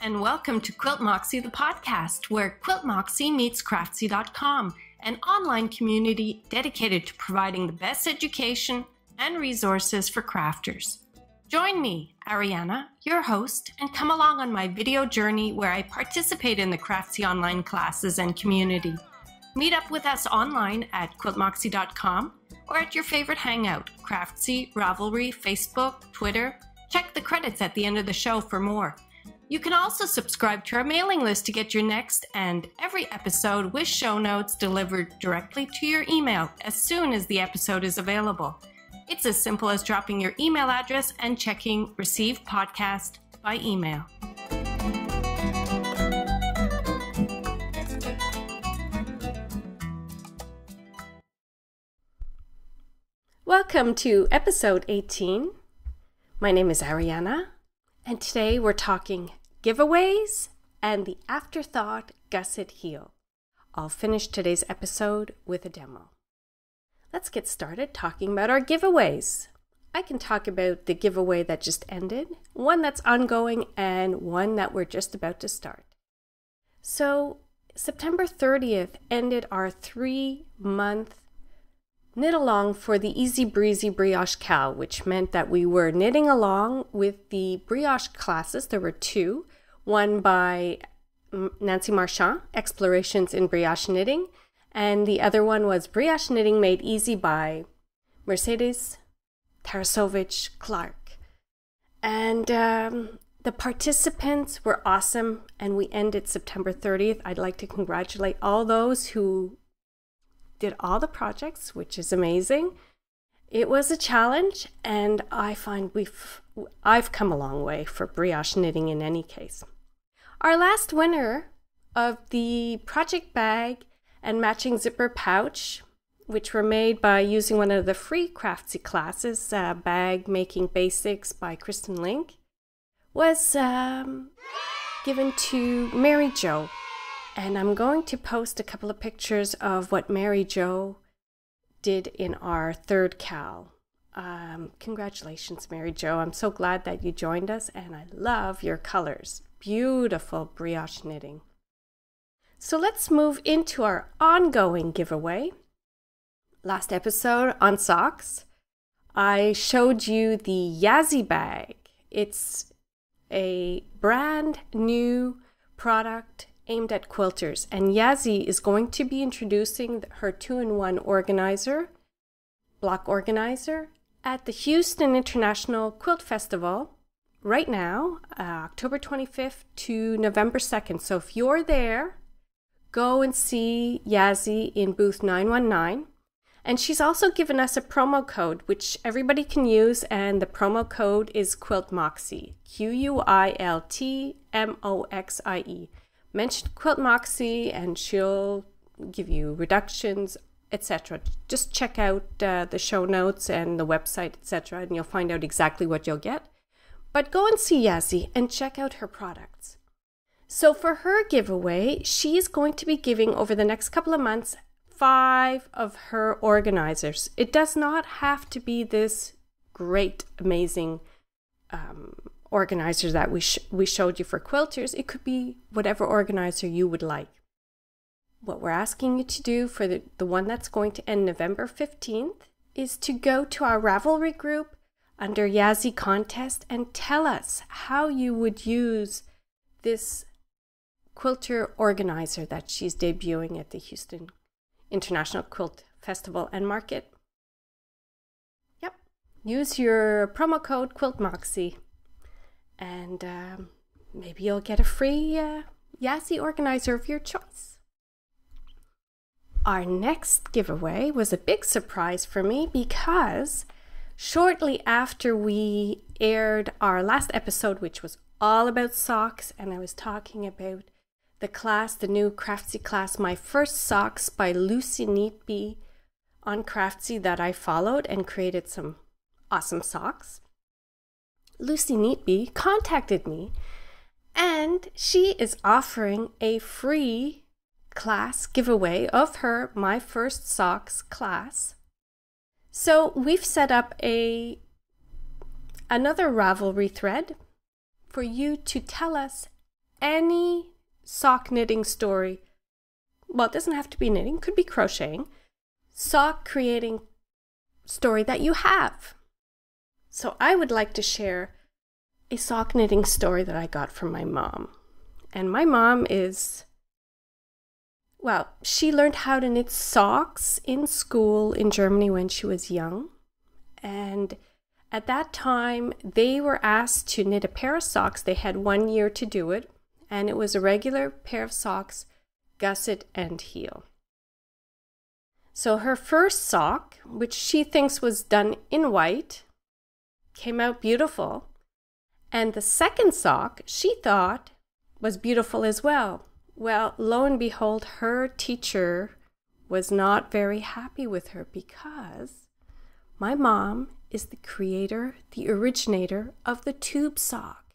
and welcome to QuiltMoxie the Podcast, where QuiltMoxie meets Craftsy.com, an online community dedicated to providing the best education and resources for crafters. Join me, Ariana, your host, and come along on my video journey where I participate in the Craftsy online classes and community. Meet up with us online at QuiltMoxie.com or at your favorite hangout, Craftsy, Ravelry, Facebook, Twitter. Check the credits at the end of the show for more. You can also subscribe to our mailing list to get your next and every episode with show notes delivered directly to your email as soon as the episode is available. It's as simple as dropping your email address and checking Receive Podcast by email. Welcome to episode 18. My name is Ariana, and today we're talking giveaways and the Afterthought Gusset heel. I'll finish today's episode with a demo. Let's get started talking about our giveaways. I can talk about the giveaway that just ended, one that's ongoing, and one that we're just about to start. So, September 30th ended our 3-month knit along for the Breezy Brioche KAL, which meant that we were knitting along with the brioche classes. There were two, one by Nancy Marchand, Explorations in Brioche Knitting, and the other one was Brioche Knitting Made Easy by Mercedes Tarasovich-Clark. And the participants were awesome, and we ended September 30th. I'd like to congratulate all those who did all the projects, which is amazing. It was a challenge, and I find I've come a long way for brioche knitting in any case. Our last winner of the project bag and matching zipper pouch, which were made by using one of the free Craftsy classes, Bag Making Basics by Kristin Link, was given to Mary Jo. And I'm going to post a couple of pictures of what Mary Jo did in our third KAL. Congratulations, Mary Jo. I'm so glad that you joined us, and I love your colors. Beautiful brioche knitting. So let's move into our ongoing giveaway. Last episode on socks, I showed you the Yazzii bag. It's a brand new product aimed at quilters, and Yazzii is going to be introducing her 2-in-1 organizer, block organizer, at the Houston International Quilt Festival right now, October 25th to November 2nd. So if you're there, go and see Yazzii in booth 919. And she's also given us a promo code, which everybody can use, and the promo code is QuiltMoxie, QuiltMoxie. Mention QuiltMoxie and she'll give you reductions, etc. Just check out the show notes and the website, etc., and you'll find out exactly what you'll get. But go and see Yazzii and check out her products. So for her giveaway, she's going to be giving over the next couple of months 5 of her organizers. It does not have to be this great, amazing organizer that we showed you for quilters. It could be whatever organizer you would like. What we're asking you to do for the one that's going to end November 15th is to go to our Ravelry group under Yazzii Contest and tell us how you would use this quilter organizer that she's debuting at the Houston International Quilt Festival and Market. Yep. Use your promo code QuiltMoxie. And maybe you'll get a free Yazzii organizer of your choice. Our next giveaway was a big surprise for me because shortly after we aired our last episode, which was all about socks, and I was talking about the class, the new Craftsy class, My First Socks by Lucy Neatby on Craftsy that I followed and created some awesome socks. Lucy Neatby contacted me, and she is offering a free class giveaway of her My First Socks class. So we've set up another Ravelry thread for you to tell us any sock knitting story. Well, it doesn't have to be knitting, could be crocheting. Sock creating story that you have. So I would like to share a sock knitting story that I got from my mom. And my mom is, well, she learned how to knit socks in school in Germany when she was young. And at that time, they were asked to knit a pair of socks. They had 1 year to do it. And it was a regular pair of socks, gusset and heel. So her first sock, which she thinks was done in white, came out beautiful. And the second sock she thought was beautiful as well. Well, lo and behold, her teacher was not very happy with her because my mom is the creator, the originator of the tube sock.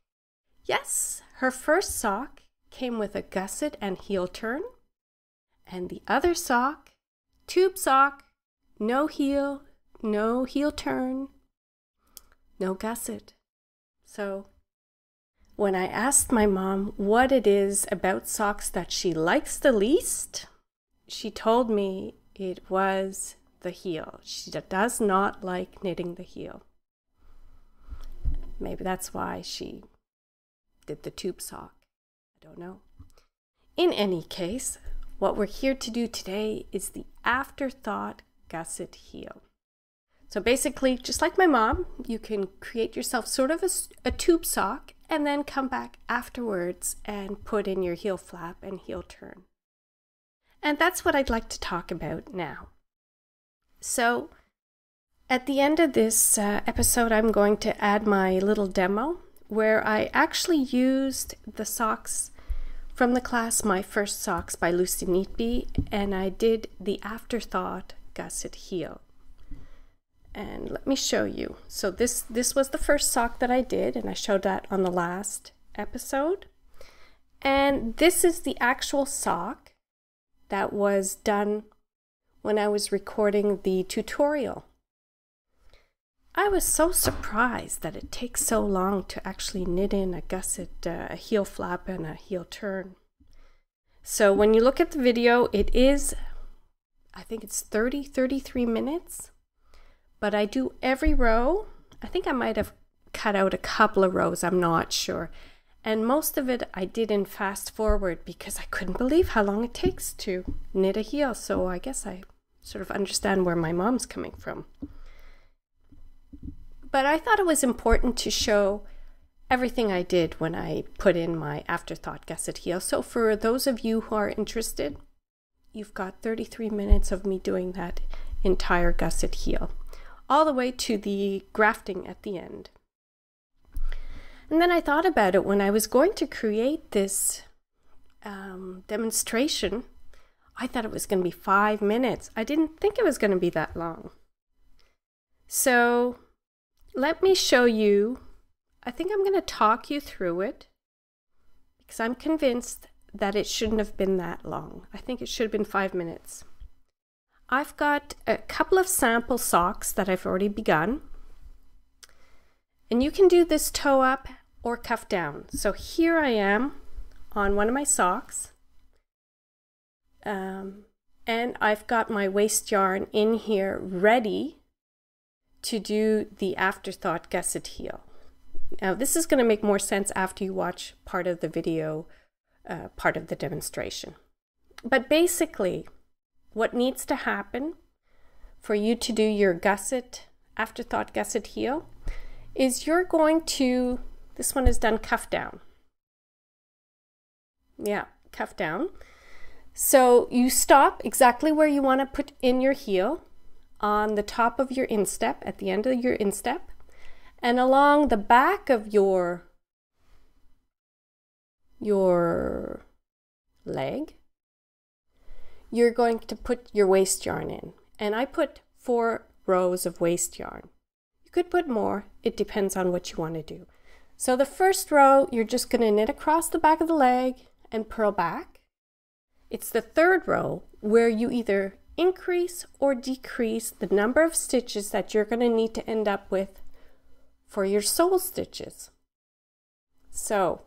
Yes, her first sock came with a gusset and heel turn, and the other sock, tube sock, no heel turn, no gusset. So when I asked my mom what it is about socks that she likes the least, she told me it was the heel. She does not like knitting the heel. Maybe that's why she did the tube sock. I don't know. In any case, what we're here to do today is the Afterthought Gusset heel. So basically, just like my mom, you can create yourself sort of a tube sock and then come back afterwards and put in your heel flap and heel turn. And that's what I'd like to talk about now. So at the end of this episode, I'm going to add my little demo where I actually used the socks from the class My First Socks by Lucy Neatby, and I did the Afterthought Gusset heel. And let me show you. So this was the first sock that I did, and I showed that on the last episode. And this is the actual sock that was done when I was recording the tutorial. I was so surprised that it takes so long to actually knit in a gusset, a heel flap, and a heel turn. So when you look at the video, it is, I think it's 33 minutes. But I do every row. I think I might have cut out a couple of rows, I'm not sure. And most of it I did in fast forward because I couldn't believe how long it takes to knit a heel. So I guess I sort of understand where my mom's coming from. But I thought it was important to show everything I did when I put in my Afterthought Gusset heel. So for those of you who are interested, you've got 33 minutes of me doing that entire gusset heel, all the way to the grafting at the end. And then I thought about it when I was going to create this demonstration. I thought it was going to be 5 minutes. I didn't think it was going to be that long. So let me show you. I think I'm going to talk you through it because I'm convinced that it shouldn't have been that long. I think it should have been 5 minutes. I've got a couple of sample socks that I've already begun. And you can do this toe up or cuff down. So here I am on one of my socks. And I've got my waste yarn in here ready to do the Afterthought Gusset heel. Now this is going to make more sense after you watch part of the video, part of the demonstration. But basically, what needs to happen for you to do your gusset, Afterthought Gusset heel, is you're going to, this one is done cuff down. Yeah, cuff down. So you stop exactly where you want to put in your heel on the top of your instep, at the end of your instep, and along the back of your leg, you're going to put your waste yarn in. And I put 4 rows of waste yarn. You could put more, it depends on what you want to do. So the first row, you're just going to knit across the back of the leg and purl back. It's the third row where you either increase or decrease the number of stitches that you're going to need to end up with for your sole stitches. So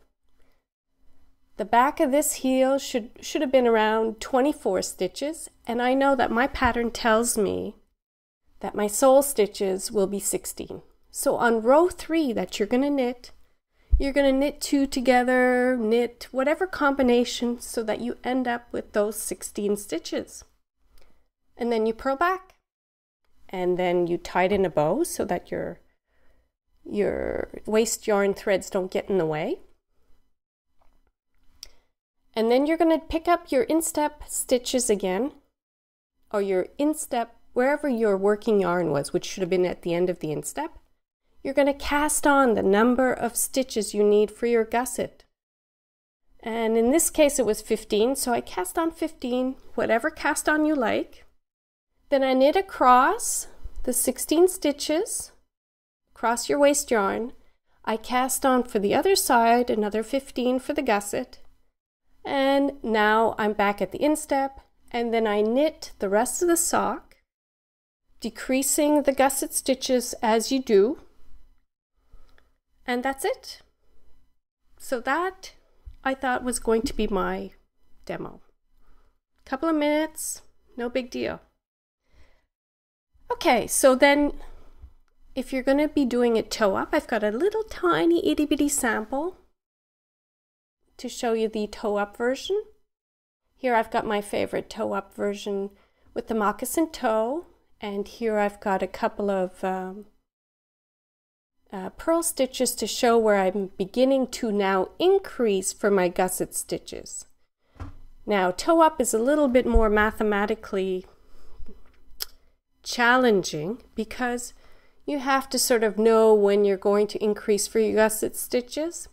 The back of this heel should have been around 24 stitches, and I know that my pattern tells me that my sole stitches will be 16. So on row 3 that you're going to knit, you're going to knit 2 together, knit whatever combination so that you end up with those 16 stitches. And then you purl back. And then you tie it in a bow so that your waste yarn threads don't get in the way. And then you're going to pick up your instep stitches again, or your instep, wherever your working yarn was, which should have been at the end of the instep. You're going to cast on the number of stitches you need for your gusset. And in this case it was 15, so I cast on 15, whatever cast on you like. Then I knit across the 16 stitches, across your waste yarn. I cast on for the other side another 15 for the gusset. And now I'm back at the instep, and then I knit the rest of the sock, decreasing the gusset stitches as you do. And that's it. So that I thought was going to be my demo. Couple of minutes, no big deal. Okay, so then if you're going to be doing it toe up, I've got a little tiny itty bitty sample to show you the toe up version. Here I've got my favorite toe up version with the moccasin toe, and here I've got a couple of purl stitches to show where I'm beginning to now increase for my gusset stitches. Now toe up is a little bit more mathematically challenging because you have to sort of know when you're going to increase for your gusset stitches.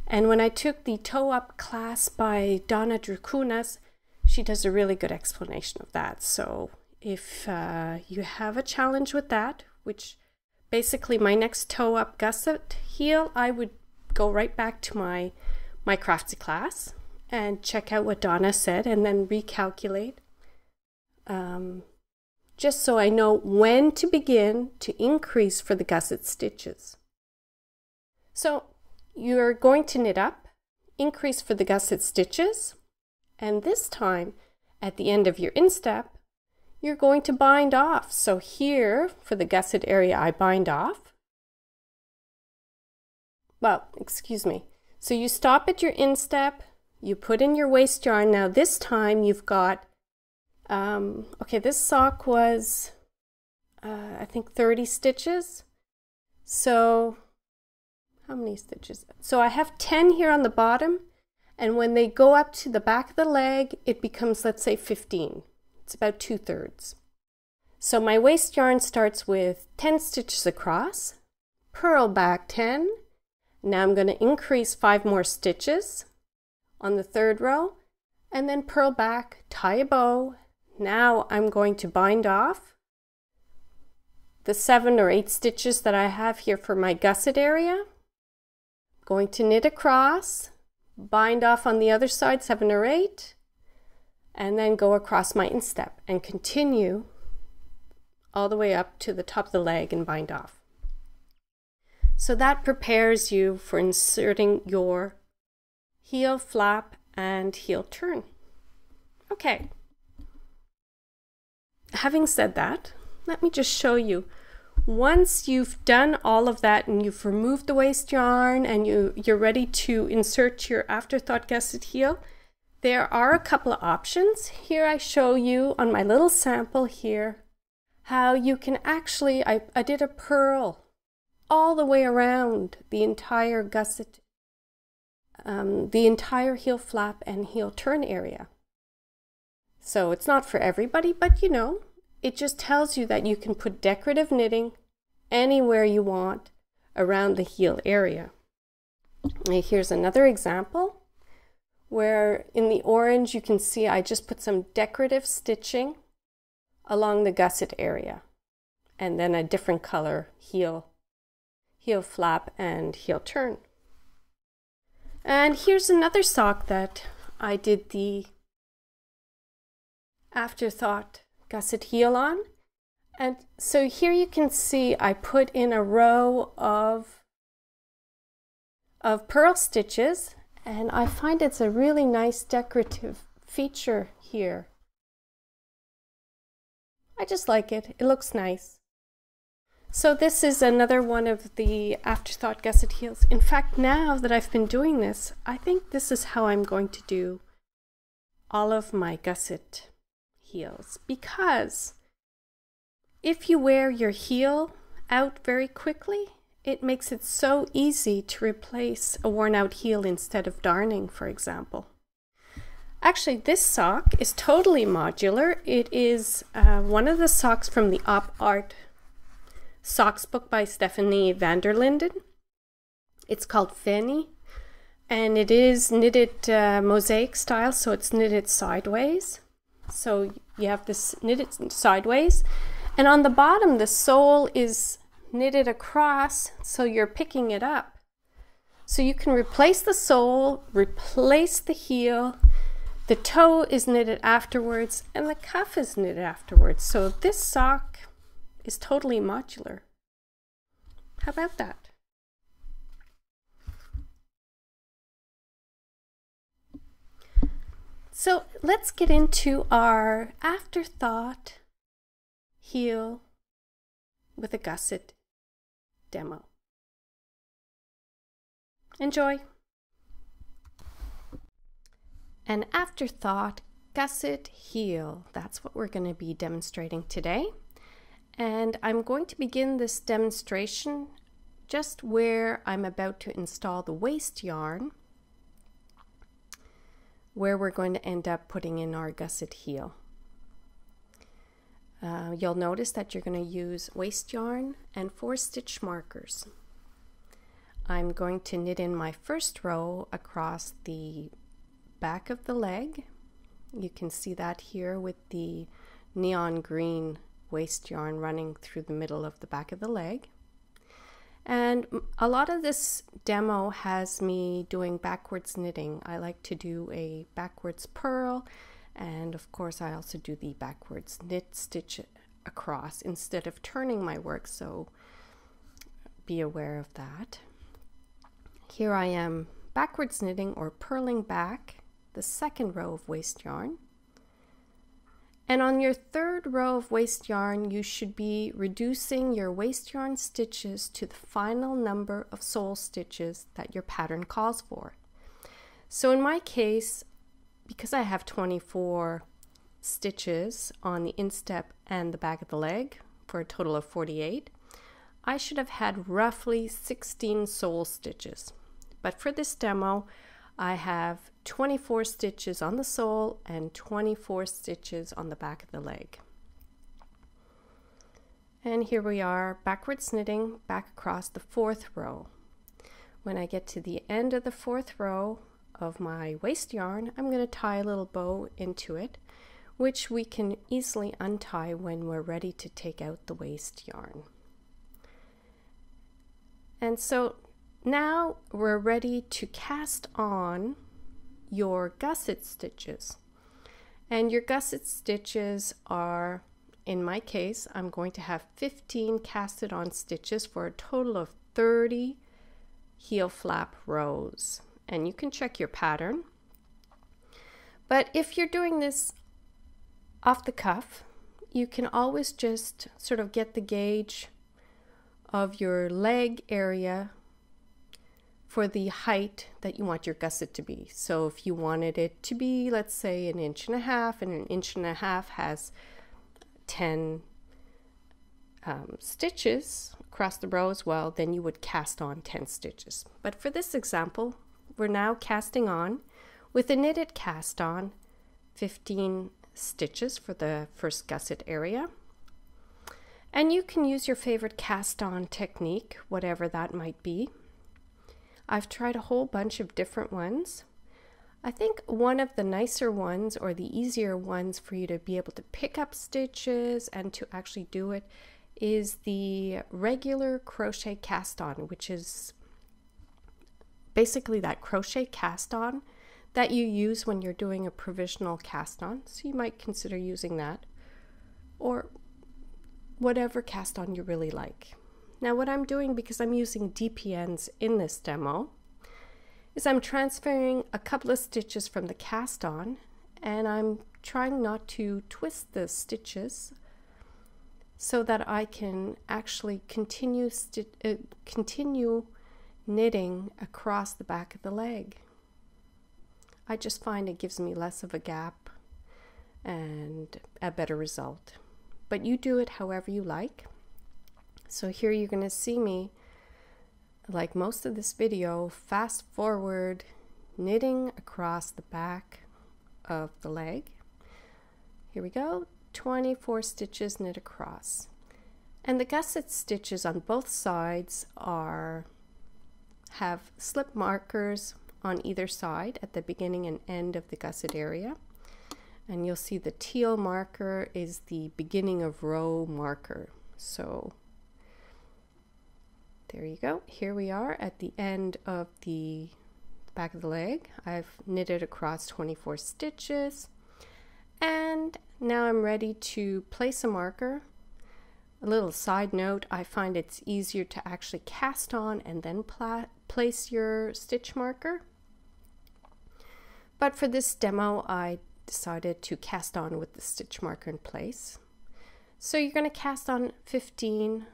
And when I took the toe up class by Donna Druchunas, she does a really good explanation of that. So if you have a challenge with that, which basically my next toe up gusset heel, I would go right back to my Craftsy class and check out what Donna said and then recalculate. Just so I know when to begin to increase for the gusset stitches. So you're going to knit up, increase for the gusset stitches, and this time at the end of your instep, you're going to bind off. So here for the gusset area, I bind off. Well, excuse me. So you stop at your instep, you put in your waste yarn. Now this time you've got okay, this sock was, I think 30 stitches. So, how many stitches? So I have 10 here on the bottom, and when they go up to the back of the leg, it becomes, let's say, 15. It's about 2/3. So my waste yarn starts with 10 stitches across, purl back 10. Now I'm going to increase 5 more stitches on the 3rd row, and then purl back, tie a bow. Now I'm going to bind off the 7 or 8 stitches that I have here for my gusset area. Going to knit across, bind off on the other side 7 or 8, and then go across my instep and continue all the way up to the top of the leg and bind off. So that prepares you for inserting your heel flap and heel turn. Okay. Having said that, let me just show you. Once you've done all of that and you've removed the waste yarn and you're ready to insert your Afterthought Gusset heel, there are a couple of options. Here I show you on my little sample here how you can actually, I did a purl all the way around the entire gusset, the entire heel flap and heel turn area. So it's not for everybody, but you know, it just tells you that you can put decorative knitting anywhere you want around the heel area. And here's another example where in the orange you can see I just put some decorative stitching along the gusset area, and then a different color heel flap and heel turn. And here's another sock that I did the Afterthought Gusset heel on. And so here you can see I put in a row of purl stitches, And I find it's a really nice decorative feature here. I just like it. It looks nice. So this is another one of the Afterthought Gusset heels. In fact, now that I've been doing this, I think this is how I'm going to do all of my gusset heels, because if you wear your heel out very quickly, it makes it so easy to replace a worn out heel instead of darning, for example. Actually, this sock is totally modular. It is one of the socks from the Op Art Socks book by Stephanie van der Linden. It's called Fanny, and it is knitted mosaic style, so it's knitted sideways. So you have this knitted sideways, and on the bottom the sole is knitted across, so you're picking it up. So you can replace the sole, replace the heel, the toe is knitted afterwards, and the cuff is knitted afterwards. So this sock is totally modular. How about that? So let's get into our Afterthought heel with a gusset demo. Enjoy! An Afterthought Gusset heel. That's what we're going to be demonstrating today. And I'm going to begin this demonstration just where I'm about to install the waste yarn, where we're going to end up putting in our gusset heel. You'll notice that you're going to use waste yarn and 4 stitch markers. I'm going to knit in my first row across the back of the leg. You can see that here with the neon green waste yarn running through the middle of the back of the leg. And a lot of this demo has me doing backwards knitting. I like to do a backwards purl, and of course I also do the backwards knit stitch across instead of turning my work, so be aware of that. Here I am backwards knitting or purling back the second row of waste yarn. And on your third row of waste yarn, you should be reducing your waste yarn stitches to the final number of sole stitches that your pattern calls for. So in my case, because I have 24 stitches on the instep and the back of the leg for a total of 48, I should have had roughly 16 sole stitches. But for this demo, I have 24 stitches on the sole and 24 stitches on the back of the leg. And here we are backwards knitting back across the 4th row. When I get to the end of the 4th row of my waste yarn, I'm going to tie a little bow into it, which we can easily untie when we're ready to take out the waste yarn. And so now we're ready to cast on your gusset stitches. And your gusset stitches are, in my case, I'm going to have 15 casted on stitches for a total of 30 heel flap rows. And you can check your pattern. But if you're doing this off the cuff, you can always just sort of get the gauge of your leg area for the height that you want your gusset to be. So if you wanted it to be, let's say, 1.5 inches, and 1.5 inches has 10 stitches across the rows, well, then you would cast on 10 stitches. But for this example, we're now casting on with a knitted cast on 15 stitches for the first gusset area. And you can use your favorite cast on technique, whatever that might be. I've tried a whole bunch of different ones. I think one of the nicer ones, or the easier ones for you to be able to pick up stitches and to actually do it, is the regular crochet cast on, which is basically that crochet cast on that you use when you're doing a provisional cast on. So you might consider using that, or whatever cast on you really like. Now what I'm doing, because I'm using DPNs in this demo, is I'm transferring a couple of stitches from the cast on, and I'm trying not to twist the stitches so that I can actually continue knitting across the back of the leg. I just find it gives me less of a gap and a better result. But you do it however you like. So here you're going to see me, like most of this video, fast forward knitting across the back of the leg. Here we go, 24 stitches knit across. And the gusset stitches on both sides have slip markers on either side at the beginning and end of the gusset area. And you'll see the teal marker is the beginning of row marker. So there you go. Here we are at the end of the back of the leg. I've knitted across 24 stitches. And now I'm ready to place a marker. A little side note, I find it's easier to actually cast on and then place your stitch marker. But for this demo, I decided to cast on with the stitch marker in place. So you're going to cast on 15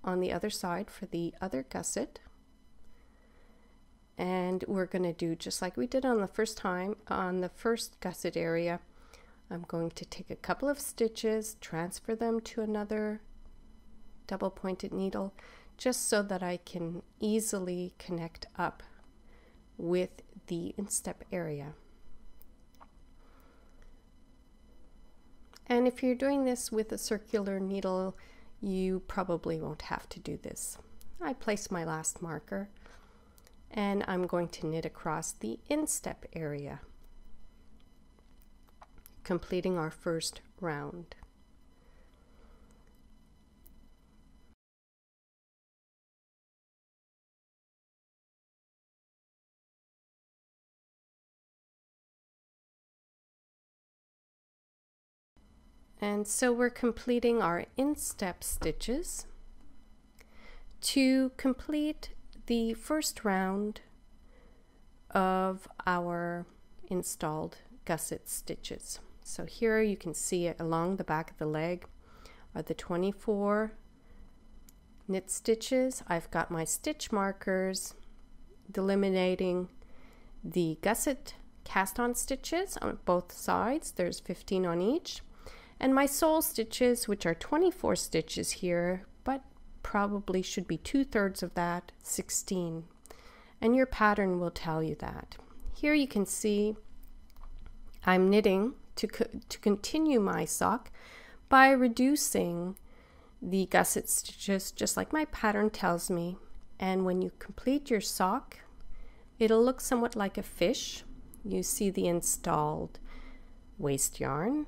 on the other side for the other gusset. And we're going to do just like we did on the first time, on the first gusset area. I'm going to take a couple of stitches, transfer them to another double pointed needle, just so that I can easily connect up with the instep area. And if you're doing this with a circular needle, you probably won't have to do this. I place my last marker, and I'm going to knit across the instep area, completing our first round. And so we're completing our instep stitches. To complete the first round of our installed gusset stitches. So here you can see it along the back of the leg are the 24 knit stitches. I've got my stitch markers delimiting the gusset cast on stitches on both sides. There's 15 on each. And my sole stitches, which are 24 stitches here, but probably should be 2/3 of that, 16. And your pattern will tell you that. Here you can see I'm knitting to continue my sock by reducing the gusset stitches just like my pattern tells me. And when you complete your sock, it'll look somewhat like a fish. You see the installed waste yarn,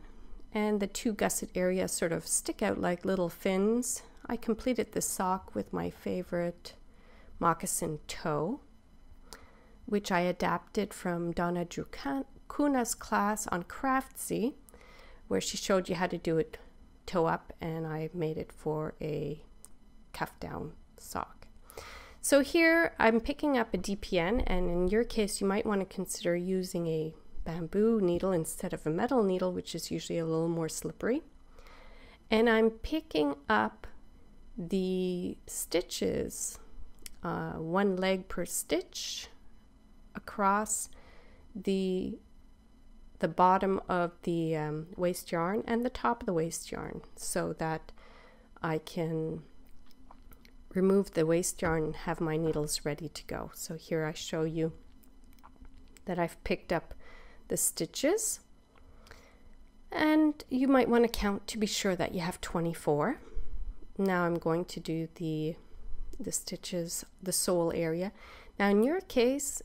and the two gusset areas sort of stick out like little fins. I completed the sock with my favorite moccasin toe, which I adapted from Donna Druchunas' class on Craftsy, where she showed you how to do it toe up, and I made it for a cuff down sock. So here I'm picking up a DPN, and in your case you might want to consider using a bamboo needle instead of a metal needle, which is usually a little more slippery. And I'm picking up the stitches, one leg per stitch across the bottom of the waste yarn and the top of the waste yarn, so that I can remove the waste yarn and have my needles ready to go. So here I show you that I've picked up the stitches, and you might want to count to be sure that you have 24. Now I'm going to do the stitches, the sole area. Now in your case,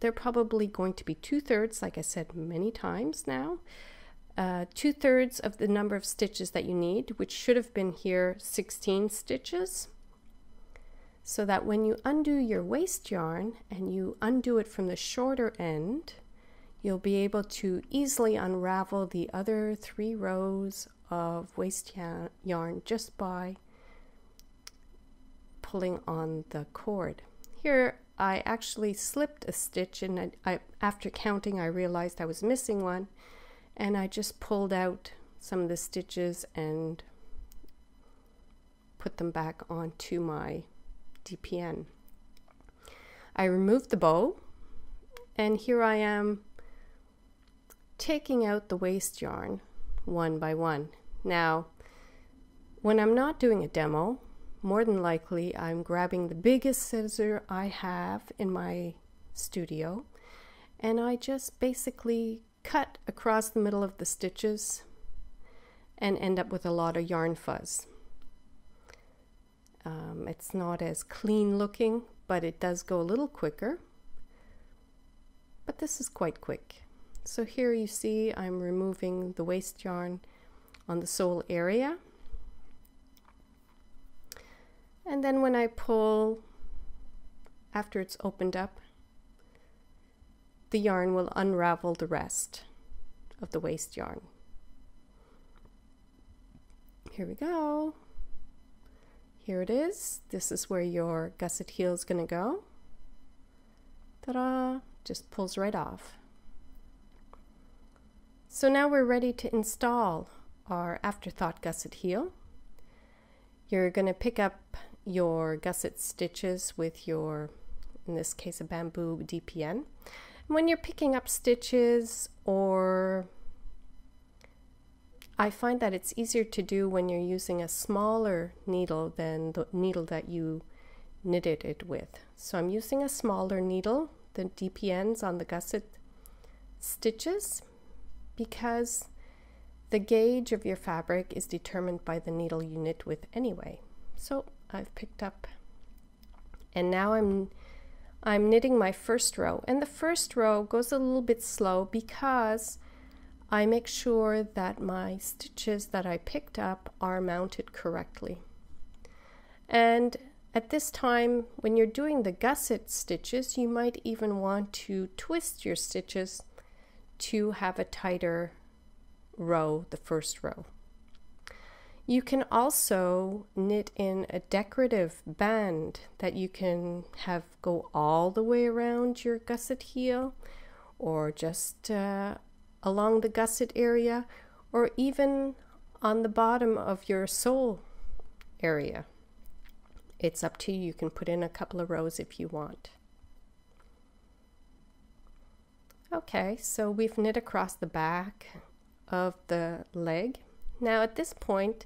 they're probably going to be 2/3, like I said many times now, 2/3 of the number of stitches that you need, which should have been here 16 stitches. So that when you undo your waste yarn and you undo it from the shorter end, you'll be able to easily unravel the other 3 rows of waste yarn just by pulling on the cord. Here I actually slipped a stitch, and after counting I realized I was missing one, and I just pulled out some of the stitches and put them back onto my DPN. I removed the bow, and here I am taking out the waste yarn one by one. Now, when I'm not doing a demo, more than likely I'm grabbing the biggest scissor I have in my studio, and I just basically cut across the middle of the stitches and end up with a lot of yarn fuzz. It's not as clean looking, but it does go a little quicker. But this is quite quick. So here you see I'm removing the waste yarn on the sole area. And then when I pull, after it's opened up, the yarn will unravel the rest of the waste yarn. Here we go. Here it is. This is where your gusset heel is going to go. Ta-da! Just pulls right off. So now we're ready to install our Afterthought Gusset heel. You're going to pick up your gusset stitches with your, in this case, a bamboo DPN. And when you're picking up stitches, or I find that it's easier to do when you're using a smaller needle than the needle that you knitted it with. So I'm using a smaller needle, the DPNs on the gusset stitches, because the gauge of your fabric is determined by the needle you knit with anyway. So I've picked up, and now I'm knitting my first row, and the first row goes a little bit slow because I make sure that my stitches that I picked up are mounted correctly. And at this time, when you're doing the gusset stitches, you might even want to twist your stitches to have a tighter row, the first row. You can also knit in a decorative band that you can have go all the way around your gusset heel, or just along the gusset area, or even on the bottom of your sole area. It's up to you. You can put in a couple of rows if you want. Okay, so we've knit across the back of the leg. Now at this point,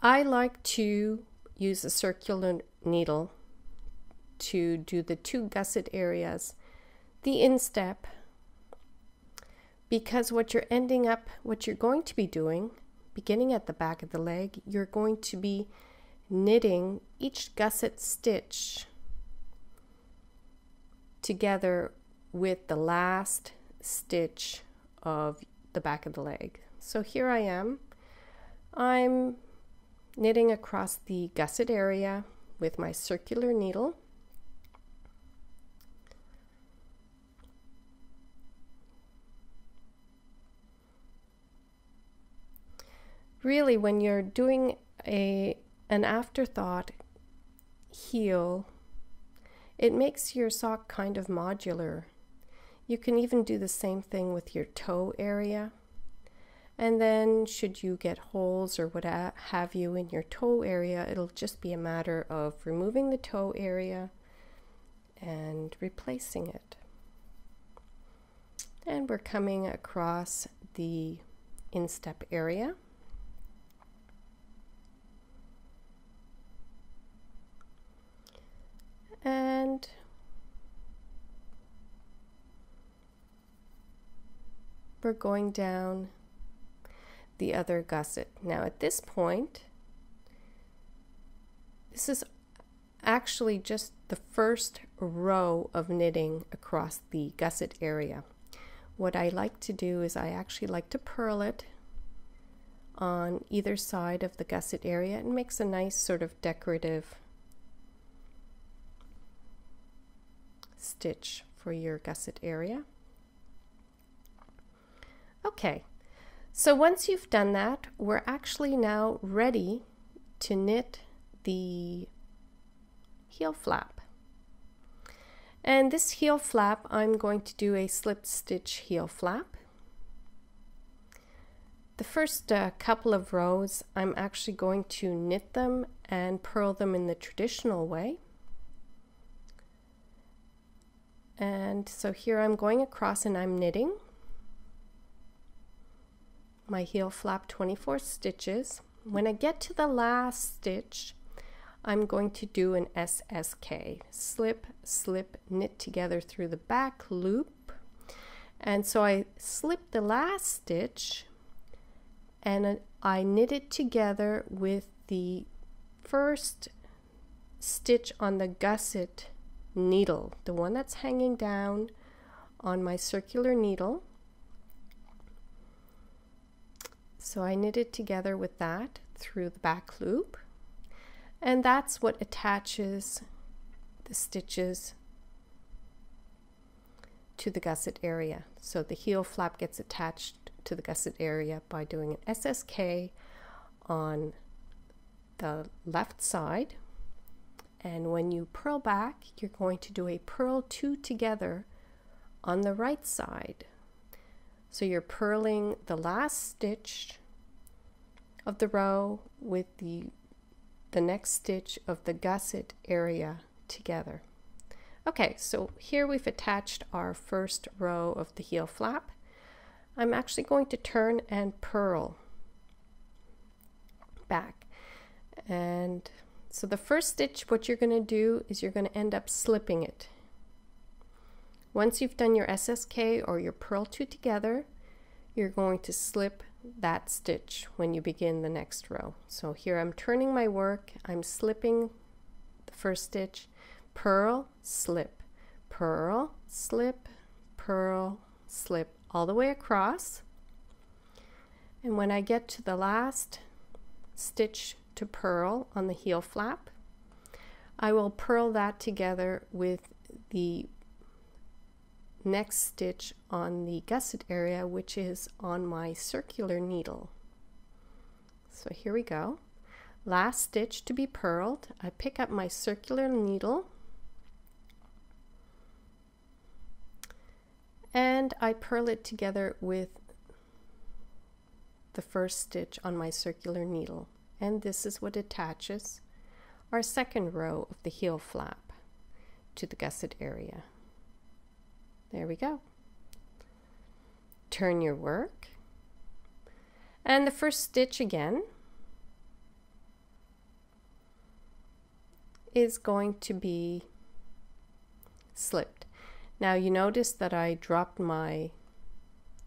I like to use a circular needle to do the two gusset areas, the instep, because what you're going to be doing, beginning at the back of the leg, you're going to be knitting each gusset stitch together with the last stitch of the back of the leg. So here I am. I'm knitting across the gusset area with my circular needle. Really, when you're doing an afterthought heel, it makes your sock kind of modular. You can even do the same thing with your toe area. And then should you get holes or what have you in your toe area, it'll just be a matter of removing the toe area and replacing it. And we're coming across the instep area. And we're going down the other gusset. Now at this point, this is actually just the first row of knitting across the gusset area. What I like to do is I actually like to purl it on either side of the gusset area. It makes a nice sort of decorative stitch for your gusset area. Okay, so once you've done that, we're actually now ready to knit the heel flap. And this heel flap, I'm going to do a slip stitch heel flap. The first couple of rows, I'm actually going to knit them and purl them in the traditional way. And so here I'm going across and I'm knitting my heel flap 24 stitches. When I get to the last stitch, I'm going to do an SSK, slip, slip, knit together through the back loop. And so I slip the last stitch and I knit it together with the first stitch on the gusset needle, the one that's hanging down on my circular needle. So I knit it together with that through the back loop, and that's what attaches the stitches to the gusset area. So the heel flap gets attached to the gusset area by doing an SSK on the left side, and when you purl back, you're going to do a purl two together on the right side. So you're purling the last stitch of the row with the next stitch of the gusset area together. Okay, so here we've attached our first row of the heel flap. I'm actually going to turn and purl back. And so the first stitch, what you're going to do is you're going to end up slipping it. Once you've done your SSK or your purl two together, you're going to slip that stitch when you begin the next row. So here I'm turning my work, I'm slipping the first stitch, purl, slip, purl, slip, purl, slip, all the way across. And when I get to the last stitch to purl on the heel flap, I will purl that together with the next stitch on the gusset area, which is on my circular needle. So here we go. Last stitch to be purled. I pick up my circular needle and I purl it together with the first stitch on my circular needle. And this is what attaches our second row of the heel flap to the gusset area. There we go. Turn your work, and the first stitch again is going to be slipped. Now you notice that I dropped my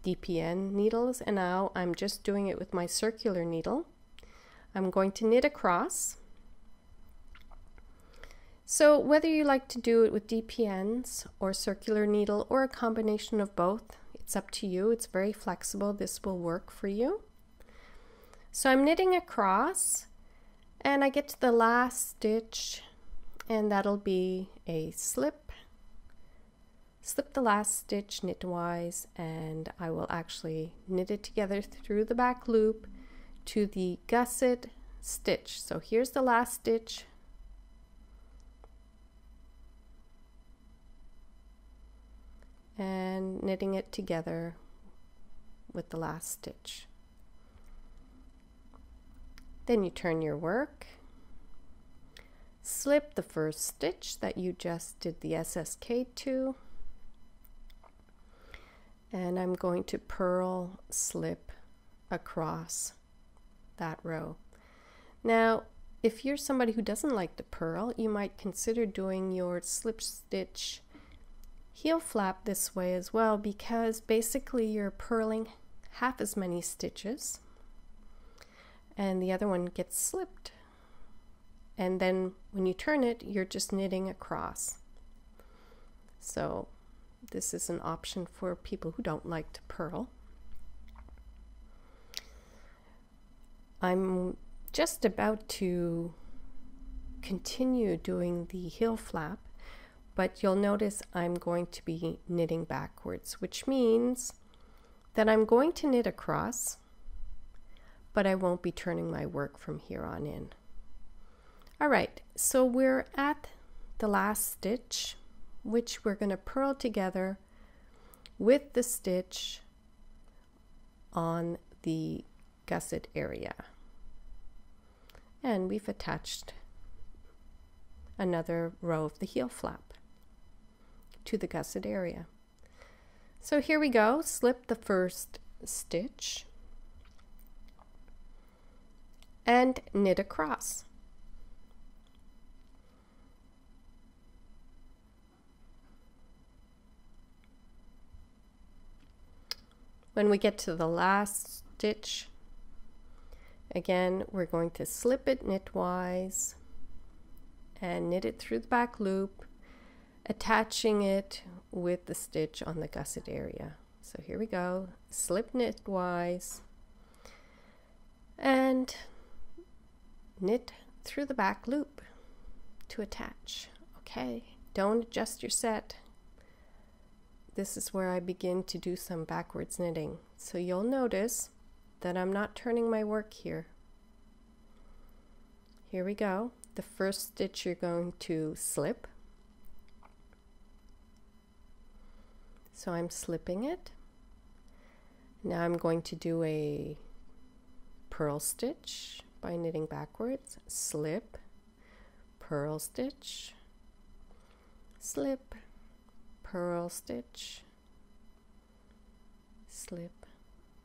DPN needles, and now I'm just doing it with my circular needle. I'm going to knit across. So whether you like to do it with DPNs or circular needle or a combination of both, it's up to you. It's very flexible. This will work for you. So I'm knitting across and I get to the last stitch, and that'll be a slip. Slip the last stitch knitwise, and I will actually knit it together through the back loop to the gusset stitch. So here's the last stitch. And knitting it together with the last stitch. Then you turn your work, slip the first stitch that you just did the SSK to, and I'm going to purl slip across that row. Now, if you're somebody who doesn't like to purl, you might consider doing your slip stitch heel flap this way as well, because basically you're purling half as many stitches and the other one gets slipped, and then when you turn it, you're just knitting across. So this is an option for people who don't like to purl. I'm just about to continue doing the heel flap, but you'll notice I'm going to be knitting backwards, which means that I'm going to knit across, but I won't be turning my work from here on in. All right, so we're at the last stitch which we're going to purl together with the stitch on the gusset area. And we've attached another row of the heel flap to the gusset area. So here we go, slip the first stitch and knit across. When we get to the last stitch, again, we're going to slip it knitwise and knit it through the back loop, attaching it with the stitch on the gusset area. So here we go, slip knitwise and knit through the back loop to attach. Okay, don't adjust your set. This is where I begin to do some backwards knitting. So you'll notice that I'm not turning my work here. Here we go. The first stitch you're going to slip. So I'm slipping it. Now I'm going to do a purl stitch by knitting backwards. Slip, purl stitch, slip, purl stitch, slip,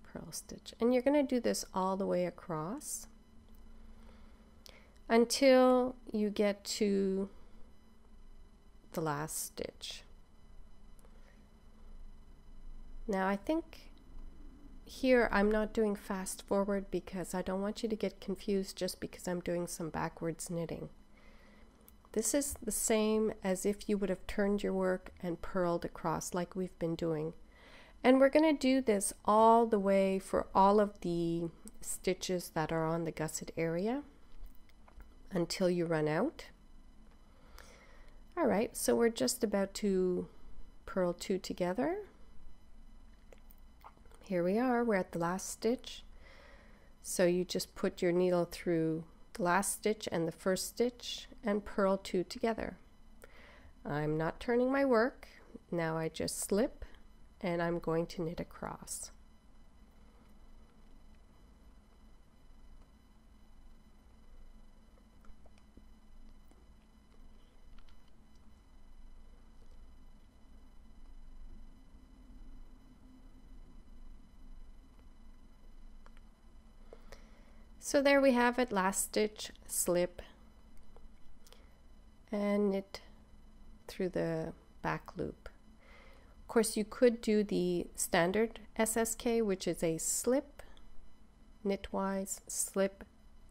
purl stitch. And you're going to do this all the way across until you get to the last stitch. Now I think here I'm not doing fast forward because I don't want you to get confused just because I'm doing some backwards knitting. This is the same as if you would have turned your work and purled across like we've been doing. And we're going to do this all the way for all of the stitches that are on the gusset area until you run out. All right, so we're just about to purl 2 together. Here we are, we're at the last stitch. So you just put your needle through the last stitch and the first stitch and purl 2 together. I'm not turning my work. Now I just slip and I'm going to knit across. So there we have it, last stitch, slip, and knit through the back loop. Of course, you could do the standard SSK, which is a slip, knitwise, slip,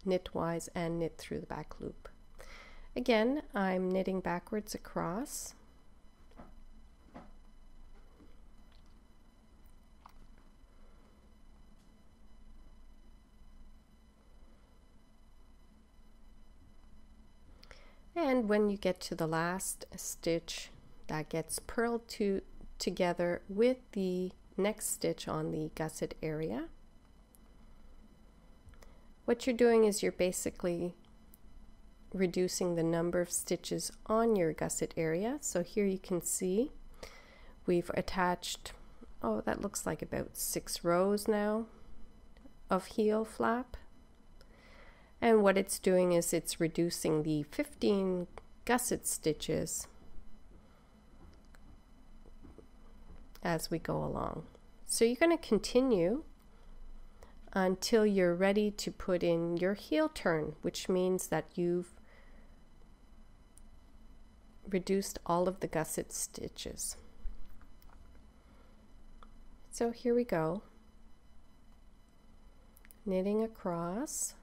knitwise, and knit through the back loop. Again, I'm knitting backwards across. And when you get to the last stitch, that gets purled together with the next stitch on the gusset area. What you're doing is you're basically reducing the number of stitches on your gusset area. So here you can see we've attached, oh, that looks like about 6 rows now of heel flap. And what it's doing is it's reducing the 15 gusset stitches as we go along. So you're going to continue until you're ready to put in your heel turn, which means that you've reduced all of the gusset stitches. So here we go, knitting across.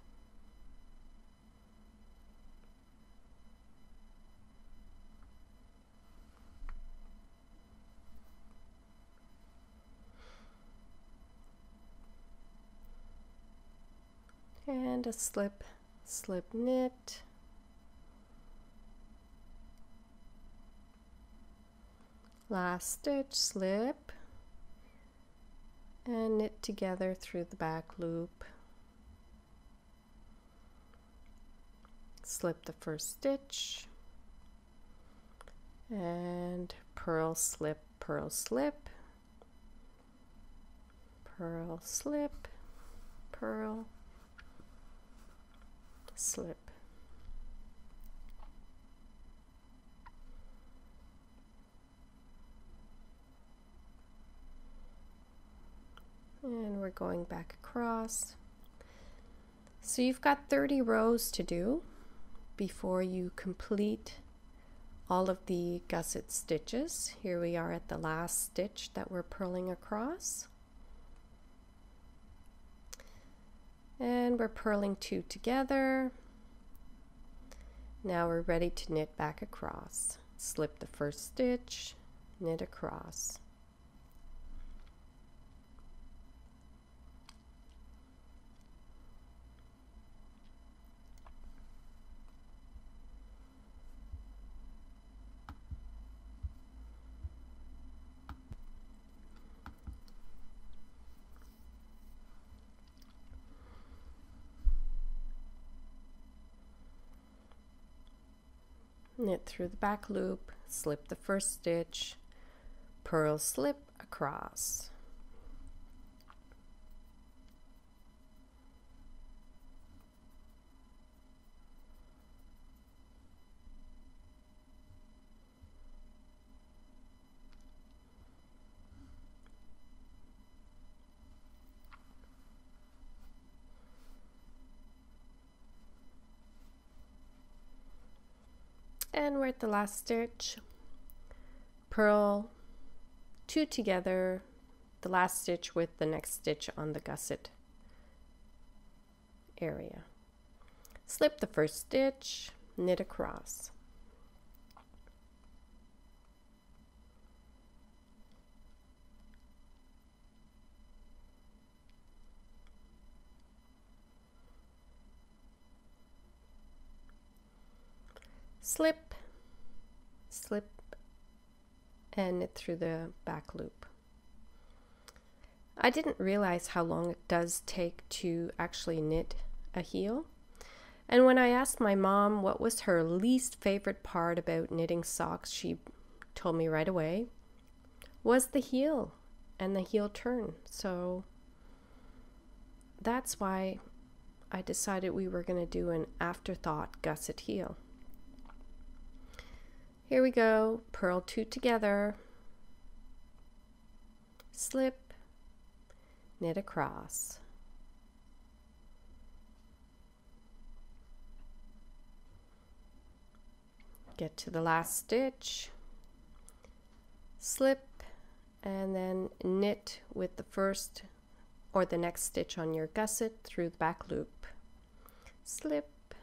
And a slip, slip, knit, last stitch, slip, and knit together through the back loop, slip the first stitch, and purl, slip, purl, slip, purl, slip, purl, slip. And we're going back across. So you've got 30 rows to do before you complete all of the gusset stitches. Here we are at the last stitch that we're purling across. And we're purling 2 together. Now we're ready to knit back across. Slip the first stitch, knit across. Knit through the back loop, slip the first stitch, purl, slip across. And we're at the last stitch. Purl 2 together, the last stitch with the next stitch on the gusset area. Slip the first stitch, knit across. Slip, slip, and knit through the back loop. I didn't realize how long it does take to actually knit a heel. And when I asked my mom what was her least favorite part about knitting socks, she told me right away, was the heel and the heel turn. So that's why I decided we were going to do an Afterthought Gusset heel. Here we go, purl 2 together, slip, knit across. Get to the last stitch, slip, and then knit with the first or the next stitch on your gusset through the back loop. Slip,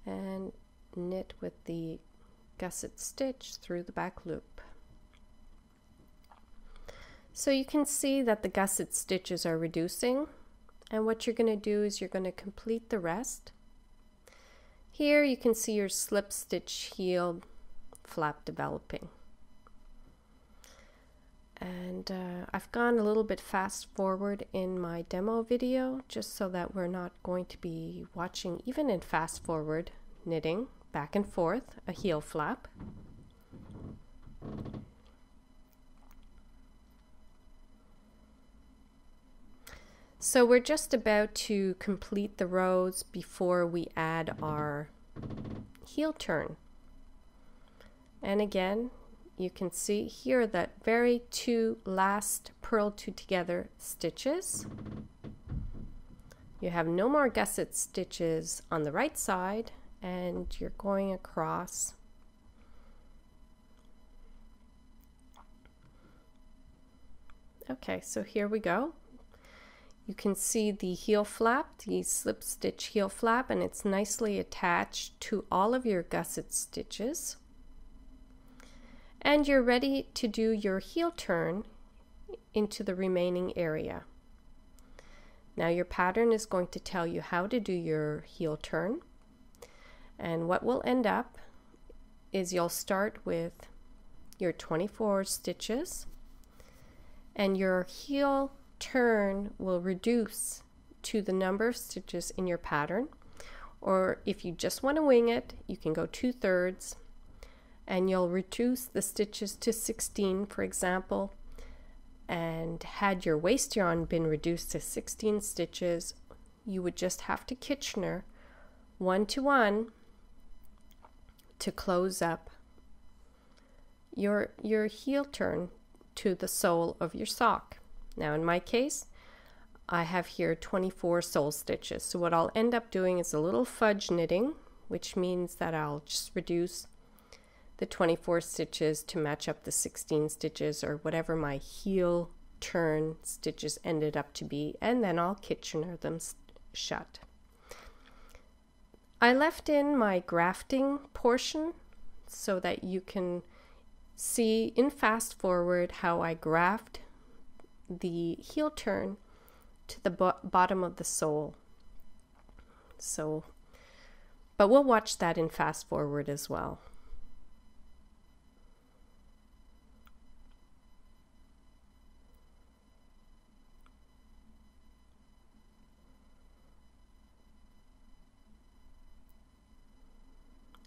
and knit with the gusset stitch through the back loop. So you can see that the gusset stitches are reducing, and what you're going to do is you're going to complete the rest. Here you can see your slip stitch heel flap developing. And I've gone a little bit fast forward in my demo video just so that we're not going to be watching, even in fast forward knitting, back and forth, a heel flap. So we're just about to complete the rows before we add our heel turn. And again, you can see here that very 2 last purl 2 together stitches. You have no more gusset stitches on the right side, and you're going across. Okay, so here we go. You can see the heel flap, the slip stitch heel flap, and it's nicely attached to all of your gusset stitches. And you're ready to do your heel turn into the remaining area. Now your pattern is going to tell you how to do your heel turn. And what will end up is you'll start with your 24 stitches, and your heel turn will reduce to the number of stitches in your pattern. Or if you just want to wing it, you can go 2/3, and you'll reduce the stitches to 16, for example, and had your waste yarn been reduced to 16 stitches, you would just have to Kitchener 1 to 1 to close up your heel turn to the sole of your sock. Now in my case, I have here 24 sole stitches. So what I'll end up doing is a little fudge knitting, which means that I'll just reduce the 24 stitches to match up the 16 stitches or whatever my heel turn stitches ended up to be, and then I'll Kitchener them shut. I left in my grafting portion so that you can see in fast forward how I graft the heel turn to the bottom of the sole. So, but we'll watch that in fast forward as well.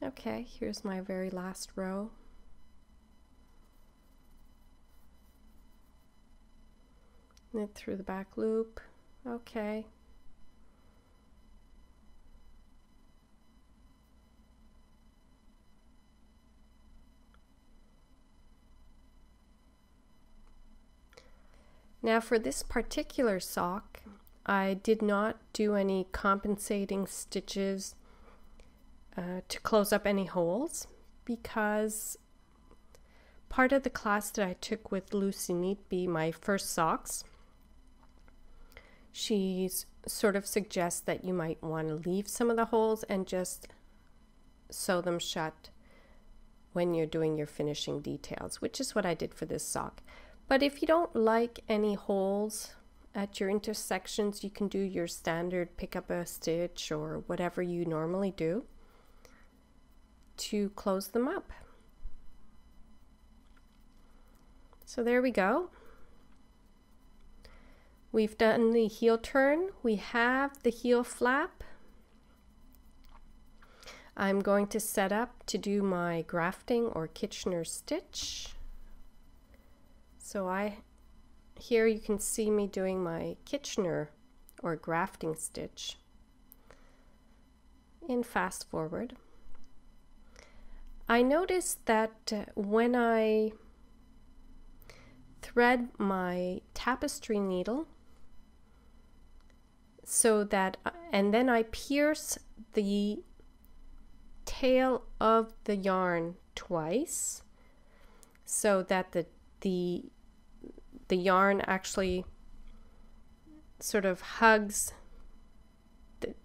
Okay, here's my very last row. Knit through the back loop. Okay. Now for this particular sock, I did not do any compensating stitches to close up any holes, because part of the class that I took with Lucy Neatby, my first socks, she sort of suggests that you might want to leave some of the holes and just sew them shut when you're doing your finishing details, which is what I did for this sock. But if you don't like any holes at your intersections, you can do your standard pick up a stitch or whatever you normally do to close them up. So there we go. We've done the heel turn. We have the heel flap. I'm going to set up to do my grafting or Kitchener stitch. So here you can see me doing my Kitchener or grafting stitch in fast forward. I noticed that when I thread my tapestry needle, so that, and then I pierce the tail of the yarn twice, so that the yarn actually sort of hugs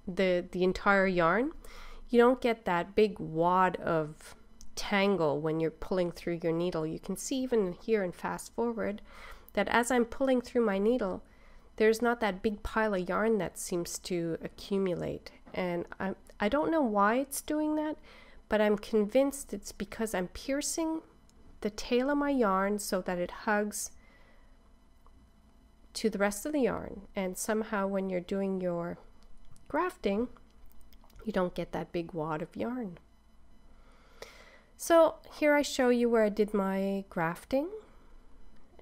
the entire yarn. You don't get that big wad of tangle when you're pulling through your needle. You can see even here in fast forward that as I'm pulling through my needle, there's not that big pile of yarn that seems to accumulate. And I don't know why it's doing that, but I'm convinced it's because I'm piercing the tail of my yarn so that it hugs to the rest of the yarn. And somehow when you're doing your grafting, you don't get that big wad of yarn. So here I show you where I did my grafting,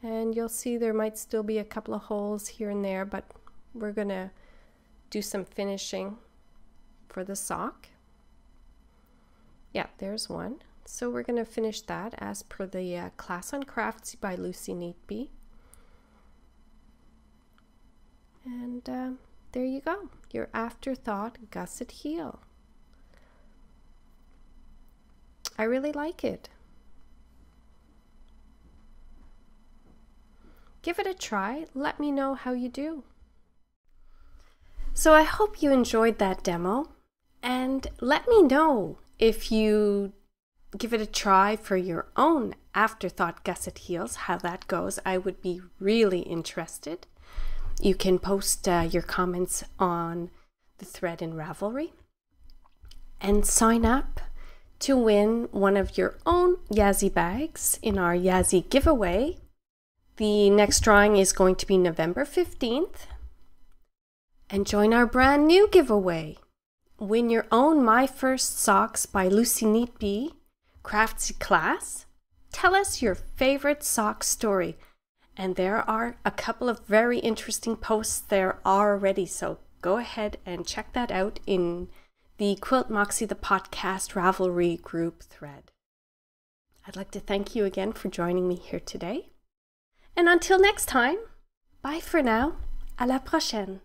and you'll see there might still be a couple of holes here and there, but we're gonna do some finishing for the sock. Yeah, there's one. So we're gonna finish that as per the class on Craftsy by Lucy Neatby. And there you go, your Afterthought Gusset heel. I really like it. Give it a try. Let me know how you do. So I hope you enjoyed that demo, and let me know if you give it a try for your own Afterthought Gusset heels, how that goes. I would be really interested. You can post your comments on the thread in Ravelry and sign up to win one of your own Yazzii bags in our Yazzii Giveaway. The next drawing is going to be November 15th. And join our brand new giveaway. Win your own My First Socks by Lucy Neatby Craftsy class. Tell us your favorite sock story. And there are a couple of very interesting posts there already, so go ahead and check that out in the QuiltMoxie the Podcast Ravelry group thread. I'd like to thank you again for joining me here today. And until next time, bye for now. À la prochaine.